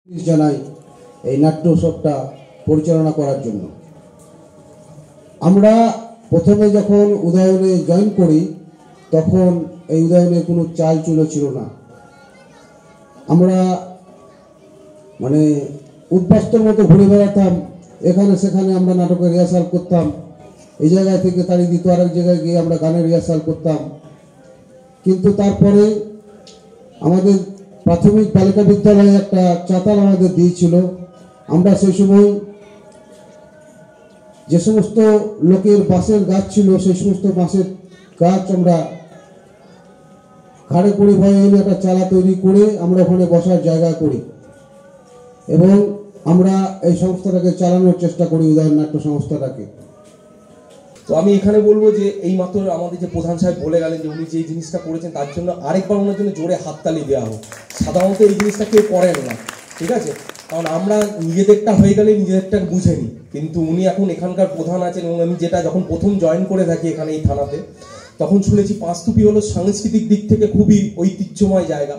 জানাই এই নাট্য উৎসবটা পরিচালনা করার জন্য। আমরা প্রথমে যখন উদয়নে জয়েন করি তখন এই উদয়নে কোনো চাল চুলো ছিল না। আমরা মানে উদ্বাস্তুর মতো ঘুরে বেড়াতাম, এখানে সেখানে আমরা নাটকের রিহার্সাল করতাম, এই জায়গায় থেকে তাড়িয়ে দিত, আরেক জায়গায় গিয়ে আমরা গানের রিহার্সাল করতাম। কিন্তু তারপরে আমাদের প্রাথমিক বালিকা বিদ্যালয়ে একটা চাতাল আমাদের দিয়েছিল। আমরা সেই সময় যে সমস্ত লোকের বাঁশের গাছ ছিল সেই সমস্ত বাঁশের গাছ আমরা ঘাড়ে করে ভয়ে এনে একটা চালা তৈরি করে আমরা ওখানে বসার জায়গা করি এবং আমরা এই সংস্থাটাকে চালানোর চেষ্টা করি, উদয়ন নাট্য সংস্থাটাকে। তো আমি এখানে বলবো যে এই মাত্র আমাদের যে প্রধান সাহেব বলে গেলেন যে উনি যে জিনিসটা করেছেন তার জন্য আরেকবার ওনার জন্য জোরে হাততালি দেওয়া হোক। সাধারণত এই জিনিসটা কেউ করেন না, ঠিক আছে, কারণ আমরা নিজেদেরটা হয়ে গেলে নিজেদেরটা বুঝে নিই, কিন্তু উনি এখন এখানকার প্রধান আছেন। এবং আমি যেটা যখন প্রথম জয়েন করে থাকি এখানে এই থানাতে, তখন শুনেছি পাঁচতুপি হলো সাংস্কৃতিক দিক থেকে খুবই ঐতিহ্যময় জায়গা।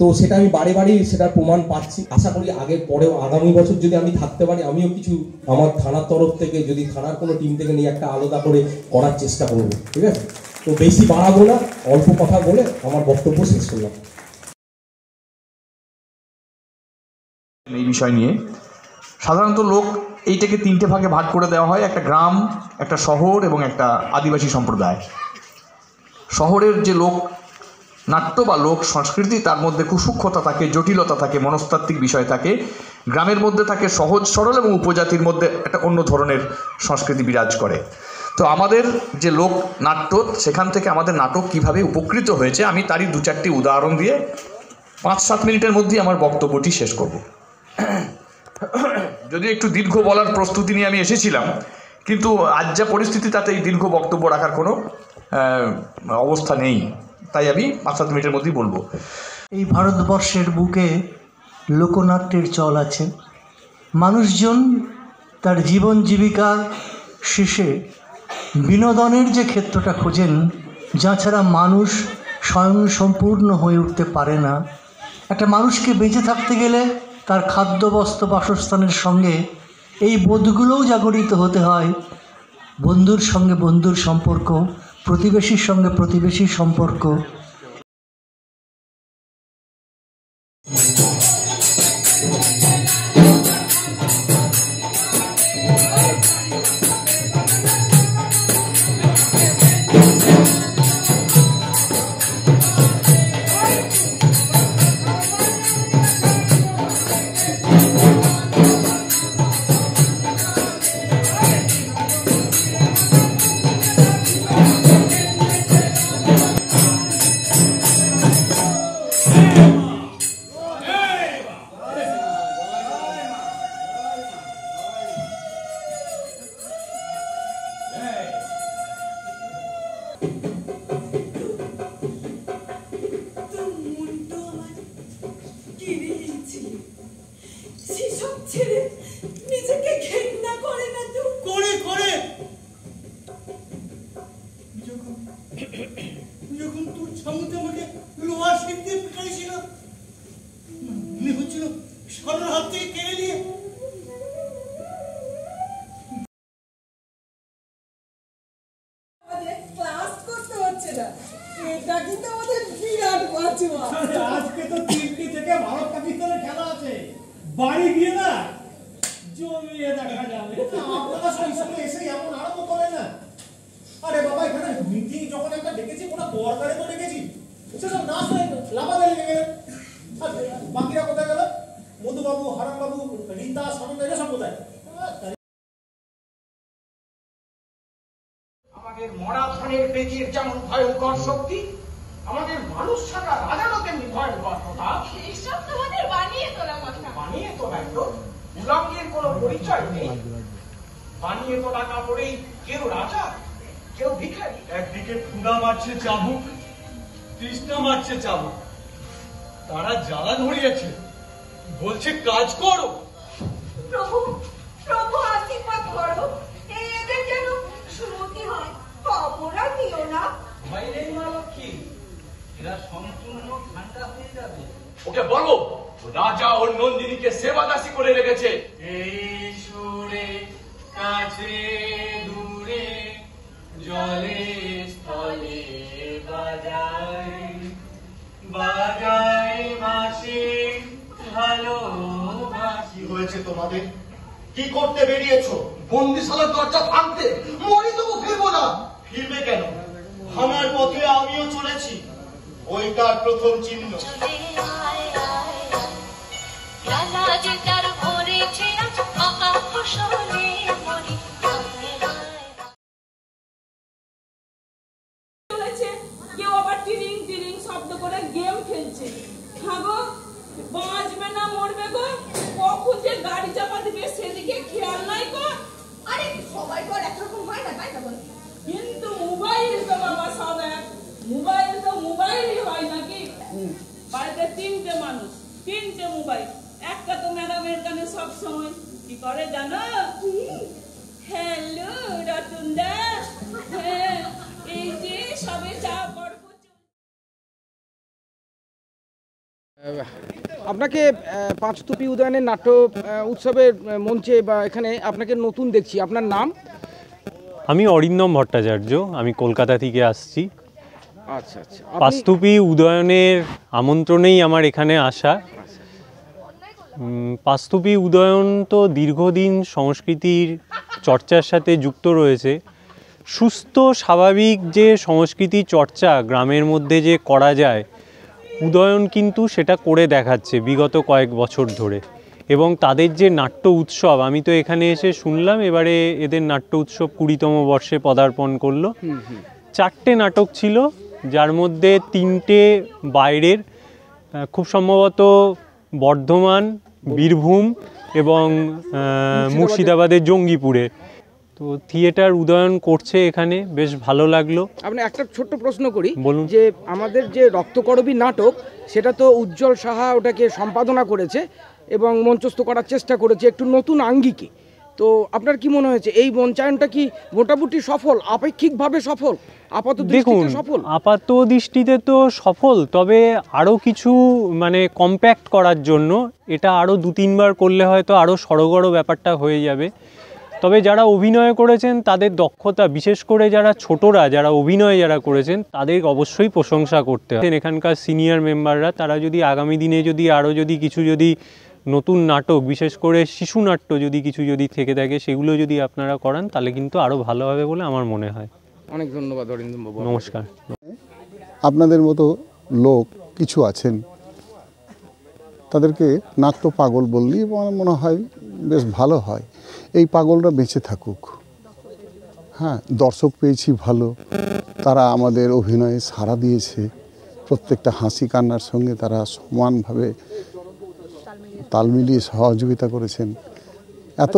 তো সেটা আমি বারে বারেই সেটার প্রমাণ পাচ্ছি। আশা করি আগের পরেও আগামী বছর যদি আমি থাকতে পারি, আমিও কিছু আমার থানার তরফ থেকে যদি থানার কোনো টিম থেকে নিয়ে একটা আলাদা করে করার চেষ্টা করবো, ঠিক আছে। তো বেশি বাড়াবো না, অল্প কথা বলে আমার বক্তব্য শেষ করলাম। এই বিষয় নিয়ে সাধারণত লোক এইটাকে তিনটে ভাগে ভাগ করে দেওয়া হয়, একটা গ্রাম, একটা শহর এবং একটা আদিবাসী সম্প্রদায়। শহরের যে লোক নাট্য বা লোক সংস্কৃতি তার মধ্যে খুব সূক্ষ্মতা থাকে, জটিলতা থাকে, মনস্তাত্ত্বিক বিষয় থাকে। গ্রামের মধ্যে থাকে সহজ সরল এবং উপজাতির মধ্যে একটা অন্য ধরনের সংস্কৃতি বিরাজ করে। তো আমাদের যে লোক নাট্য, সেখান থেকে আমাদের নাটক কিভাবে উপকৃত হয়েছে আমি তারই দু চারটি উদাহরণ দিয়ে 5-7 মিনিটের মধ্যেই আমার বক্তব্যটি শেষ করব। যদি একটু দীর্ঘ বলার প্রস্তুতি নিয়ে আমি এসেছিলাম, কিন্তু আজ যা পরিস্থিতি তাতে এই দীর্ঘ বক্তব্য রাখার কোনো অবস্থা নেই, তাই আমি 5-7 মিনিটের মধ্যেই বলবো। এই ভারতবর্ষের বুকে লোকনাট্যের চল আছে। মানুষজন তার জীবন জীবিকার শেষে বিনোদনের যে ক্ষেত্রটা খোঁজেন, যা ছাড়া মানুষ স্বয়ংসম্পূর্ণ হয়ে উঠতে পারে না। একটা মানুষকে বেঁচে থাকতে গেলে তার খাদ্য, বস্ত্র, বাসস্থানের সঙ্গে এই বোধগুলোও জাগরিত হতে হয়। বন্ধুর সঙ্গে বন্ধুর সম্পর্ক, প্রতিবেশীর সঙ্গে প্রতিবেশীর সম্পর্ক। নিজেকে ঘেন্না করে না তো করে করে যখন তোর সামনে আমাকে লোহা শিখ দিয়ে পিটাইছিল, মনে হচ্ছিল সবার হাত থেকে কেড়ে নিয়ে ক্লাস করতে হচ্ছে না। এটা কিন্তু আমাদের বিরাট বাঁচুয়া। আজকে তো 3টি থেকে ভারত পাকিস্তানের খেলা আছে, বাড়ি গিয়ে না জমিয়ে দেখা যাবে। আপনারা সেই সময় এসে এমন আরম্ভ করে না। আরে বাবা, এখানে মিটিং যখন একটা ডেকেছি, কোনো দরকারে তো ডেকেছি, সেসব না শুনে লাফাতে লেগে গেলেন। বাকিরা কোথায় গেল? মধুবাবু, হারামবাবু, রীতা, সনন্দা, এরা সব কোথায়? আমাদের মরা ধানের পেটের যেমন ভয়ঙ্কর শক্তি, আমাদের মানুষ ছাড়া রাজারও তেমনি ভয়ঙ্কর কথা। এইসব তোমাদের বানিয়ে তোলা কথা। বানিয়ে তোলাই তো, উলঙ্গের কোনো পরিচয় নেই। বানিয়ে তোলা কাপড়েই কেউ রাজা, কেউ ভিখারি। একদিকে ক্ষুধা মারছে চাবুক, তৃষ্ণা মারছে চাবুক, তারা জ্বালা ধরিয়েছে, বলছে কাজ করো। প্রভু, প্রভু আশীর্বাদ করো, এদের যেন সুমতি হয়, অপরাধ দিও না। বাইরে মা লক্ষ্মী, এরা সম্পূর্ণ ঠান্ডা হয়ে যাবে। ওকে বলো রাজা ও নন্দিনীকে সেবাদাসী করে রেখেছে। এই সুরে কাছে দূরে জলে স্থলে বাজায় বাজায় বাঁশি ভালোবাসি। হয়েছে তোমাদের? কি করতে বেরিয়েছো? বন্দিশালার দরজা ভাঙতে। মরি তবু ফিরবো না। ফিরবে কেন? ভাঙার পথে আমিও চলেছি। ওই তার প্রথম চিহ্ন। কেউ আবার টিরিং টিরিং শব্দ করে গেম খেলছে। খাগো বাঁচবে না মরবে গো, কখন যে গাড়ি চাপা দিবে সেদিকে খেয়াল নাই গো। আরে সবাই তো একরকম হয় না, তাই না বল? কিন্তু মোবাইল তো বাবা সব এক। মোবাইল তো মোবাইলই হয় নাকি? বাড়িতে 3টে মানুষ, 3টে মোবাইল। একটা তো ম্যাডামের কানে সব সময়। কি করে জানো? হ্যালো রতনদা, হ্যাঁ এই যে সবে চা পর্ব। আপনাকে পাঁচতুপি উদয়নের নাট্য উৎসবের মঞ্চে বা এখানে আপনাকে নতুন দেখছি। আপনার নাম? আমি অরিন্দম ভট্টাচার্য, আমি কলকাতা থেকে আসছি। আচ্ছা আচ্ছা। পাঁচতুপি উদয়নের আমন্ত্রণেই আমার এখানে আসা। পাঁচতুপি উদয়ন তো দীর্ঘদিন সংস্কৃতির চর্চার সাথে যুক্ত রয়েছে। সুস্থ স্বাভাবিক যে সংস্কৃতি চর্চা গ্রামের মধ্যে যে করা যায়, উদয়ন কিন্তু সেটা করে দেখাচ্ছে বিগত কয়েক বছর ধরে। এবং তাদের যে নাট্য উৎসব, আমি তো এখানে এসে শুনলাম এবারে এদের নাট্য উৎসব 20তম বর্ষে পদার্পণ করলো। 4টে নাটক ছিল, যার মধ্যে 3টে বাইরের, খুব সম্ভবত বর্ধমান, বীরভূম এবং মুর্শিদাবাদের জঙ্গিপুরে। তো থিয়েটার উদয়ন করছে এখানে, বেশ ভালো লাগলো। আপনি একটা ছোট্ট প্রশ্ন করি, বলুন। যে আমাদের যে রক্তকরবী নাটক, সেটা তো উজ্জ্বল সাহা ওটাকে সম্পাদনা করেছে এবং মঞ্চস্থ করার চেষ্টা করেছে একটু নতুন আঙ্গিকে। তো আপনার কি মনে হয়েছে এই মঞ্চায়নটা কি মোটামুটি সফল, আপেক্ষিকভাবে সফল, আপাত দৃষ্টিতে সফল? আপাত দৃষ্টিতে তো সফল, তবে আরও কিছু মানে কম্প্যাক্ট করার জন্য এটা আরও 2-3 বার করলে হয়তো আরও সড়গড় ব্যাপারটা হয়ে যাবে। তবে যারা অভিনয় করেছেন তাদের দক্ষতা, বিশেষ করে যারা ছোটরা যারা অভিনয় যারা করেছেন তাদের অবশ্যই প্রশংসা করতে হবে। এখানকার সিনিয়র মেম্বাররা তারা যদি আগামী দিনে যদি আরও যদি কিছু যদি নতুন নাটক, বিশেষ করে শিশু নাট্য যদি কিছু যদি থেকে থাকে, সেগুলো যদি আপনারা করান তাহলে কিন্তু আরও ভালো হবে বলে আমার মনে হয়। অনেক ধন্যবাদ অরিন্দম বাবু। নমস্কার। আপনাদের মতো লোক কিছু আছেন, তাদেরকে নাট্য পাগল বললেই আমার মনে হয় বেশ ভালো হয়। এই পাগলরা বেঁচে থাকুক। হ্যাঁ, দর্শক পেয়েছি ভালো, তারা আমাদের অভিনয়ে সাড়া দিয়েছে। প্রত্যেকটা হাসি কান্নার সঙ্গে তারা সমানভাবে তাল মিলিয়ে সহযোগিতা করেছেন। এত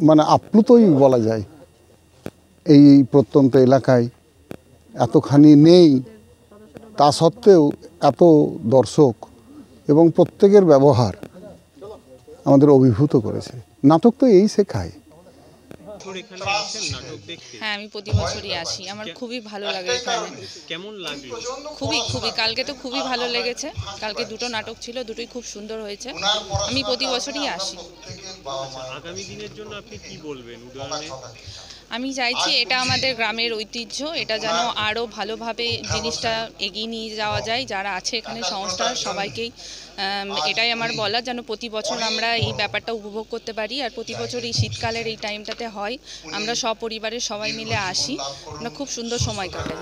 মানে আপ্লুতই বলা যায়, এই প্রত্যন্ত এলাকায় এতখানি নেই, তা সত্ত্বেও এত দর্শক এবং প্রত্যেকের ব্যবহার আমাদের অভিভূত করেছে। নাটক তো এই শেখায়। হ্যাঁ, আমি প্রতি বছরই আসি, আমার খুবই ভালো লাগে এখানে। কেমন লাগলো? খুবই কালকে তো খুবই ভালো লেগেছে। কালকে 2টো নাটক ছিল, দুটোই খুব সুন্দর হয়েছে। আমি প্রতি বছরই আসি। আগামী দিনের জন্য আপনি কি বলবেন উদয়নে? আমি চাইছি এটা আমাদের গ্রামের ঐতিহ্য, এটা যেন আরও ভালোভাবে জিনিসটা এগিয়ে নিয়ে যাওয়া যায়। যারা আছে এখানে সংস্থার সবাইকেই এটাই আমার বলা, যেন প্রতি বছর আমরা এই ব্যাপারটা উপভোগ করতে পারি। আর প্রতি বছর এই শীতকালের এই টাইমটাতে হয়, আমরা সপরিবারের সবাই মিলে আসি, আমরা খুব সুন্দর সময় কাটাই।